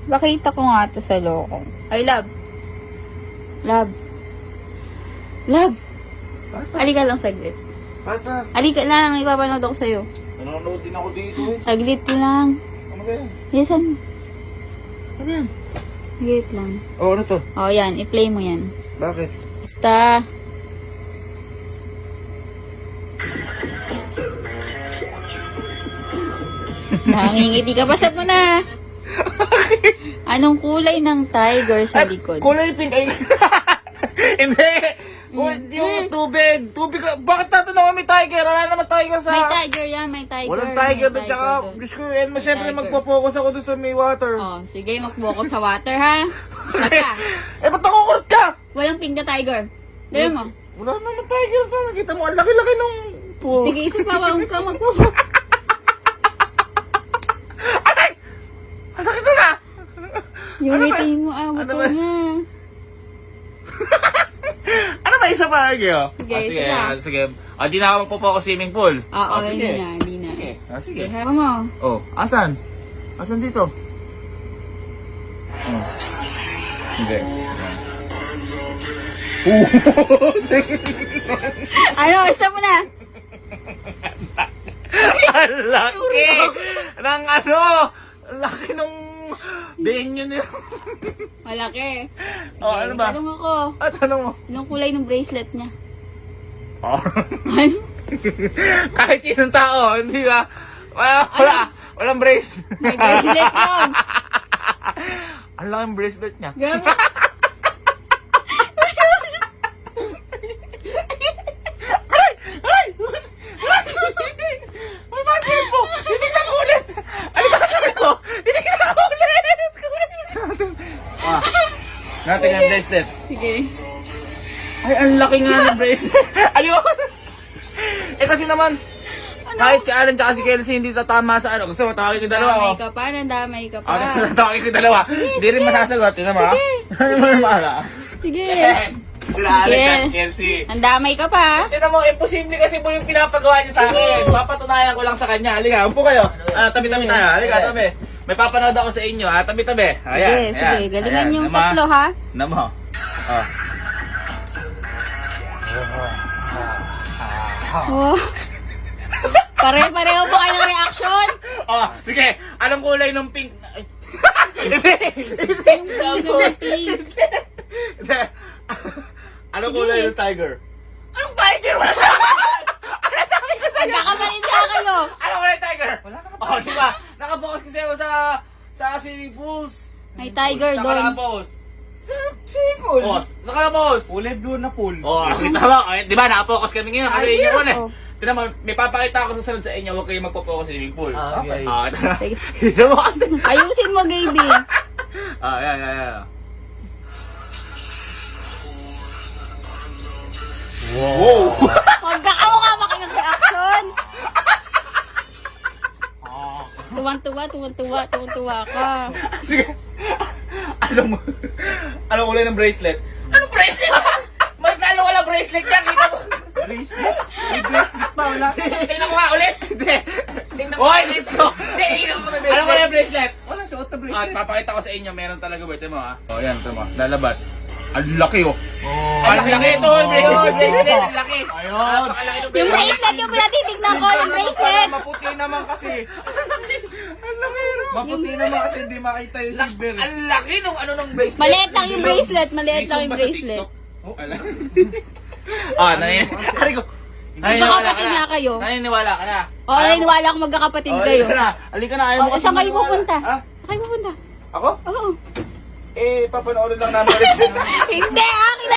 Bakita ko nga to sa loko. Ay, love. Love. Love. Bata. Halika lang saglit. Bata. Halika lang, ipapanood ako sa'yo. Nanonood din ako dito eh. Saglit lang. Ano ba yan? Yesan. Ano yan? Saglit lang. Oh, ano to? O, yan. I-play mo yan. Bakit? Basta. Nangingiti ka pa sa muna. Anong kulay ng tiger sa likod? Kulay pink ay... Hindi! Yung tubig! Tubig ka... Bakit tatanong may tiger? Wala naman tiger sa... May tiger yan, may tiger. Walang tiger May doon. Tsaka, doon. Diyos ko, Elma, syempre tiger. magpo-focus ako doon sa may water. Oh, sige, magbuko sa water, ha? Basta, Eh, ba't nakukurot ka? walang pink na tiger. Dala mo. Wala naman tiger ka. Nakita mo, ang laki-laki nung pool. Sige, isa pa, wag ka magbuko. Aray! Ang sakit na na! Yung Ano ba? ngiti mo, buto Ano ba? niya. Ano ba isa pa, Argy, oh? Sige, Sige, isa pa. sige. Di na ako magpo-focus swimming pool. Oo, Sige. hindi na, hindi na. Sige, sige. Sige, harap mo. Oh, asan? Asan dito? Hindi. Ano, isa mo na. Ang laki! Ng ano? Ang laki nung venue nila. Malaki. Oh, ano ba? Tanong ako. At ano mo? Anong kulay ng bracelet niya? Oh. Ano? Kahit sinong tao, hindi ba? Wala. Walang brace. May bracelet yun. Ang laking bracelet niya. Grabe. Aray! Aray! May password mo! Titignan ko ulit! Ano password mo? Titignan ko ulit! Natin ang bracelet. Sige. Ay, ang laki nga ng bracelet. Ayoko! Eh kasi naman, kahit si Alan at si Kelsey hindi tatama sa ano. Gusto mo, tawagin ko yung dalawa. Damay Oh. ka pa, nandamay ka pa. Tawagin ko yung dalawa. Hindi rin masasagot. Yun naman. Ano mo naman? Sige. Sila Alan at si Kelsey. Nandamay ka pa. Tignan mo, imposible kasi po yung pinapagawa niya sa akin. Papatunayan ko lang sa kanya. Halika, umpo kayo. Tabi-tabi tayo. Halika, tabi. May papanood ako sa inyo, ha? Tabi-tabi. Ayan, Sige, sige. Galingan yung Nama. tatlo, ha? Namo. Oh. Oh. Pare-pareho po kayo ng reaction. Oh, sige. Anong kulay ng pink? Ay. Hindi. Yung tiger ng pink. Hindi. Anong Sige. kulay ng tiger? Anong tiger? Wala tiger! Ano sabi ko sa'yo? Magkakapaninsa kayo. Anong kulay ng tiger? Wala naman. Oh, di ba? Nakapokus kasi ako sa swimming pools. May tiger Saka doon. nakapokus. Swimming pool? Oh, saka nakapokus. Kulay blue na pool. Oh, kita mo. Di ba? Nakapokus kami ngayon kasi inyo mo eh. Oh. Tignan mo, may papakita ako sa sunod sa inyo. Huwag kayong magpo-focus sa swimming pool. Ah, okay. Sige. Tignan mo kasi. Ayusin mo, Gaby. Yan. Wow! Magkakamukha pa kayo ng reaction. Tuwang-tuwa ka. Sige. Anong kulay ng bracelet? Anong bracelet? Mas lalo wala bracelet yan. Kita mo. Bracelet? May bracelet pa, wala. Tingnan ko nga ulit. Hindi. Tingnan ko nga ulit. Tingnan ko nga bracelet. Anong kulay ng bracelet? Wala suot na At bracelet. papakita ko sa inyo, meron talaga ba? Ito mo ha. Oh, yan. Ito mo. Lalabas. Ang laki oh. Oh. Ang laki ito. Ang bracelet. Ang laki. Ayun. Napakalaki ng Yung bracelet. bracelet yung pinatitignan ko, yung bracelet. Maputi naman kasi. Ang laki no. Maputi naman kasi hindi makita yung silver. Ang laki nung ano ng bracelet. Maliit lang yung bracelet, maliit lang yung Isang ba sa bracelet. TikTok? Hari ko. Magkakapatid na kayo. Naniniwala ka na. O, naniniwala ako magkakapatid kayo. Halika na. Halika na. Ayaw O, mo kasi saan kayo maniwala. pupunta? Ha? Saan kayo pupunta? Ako? Oo. Papanoorin lang namin ulit. Hindi, akin na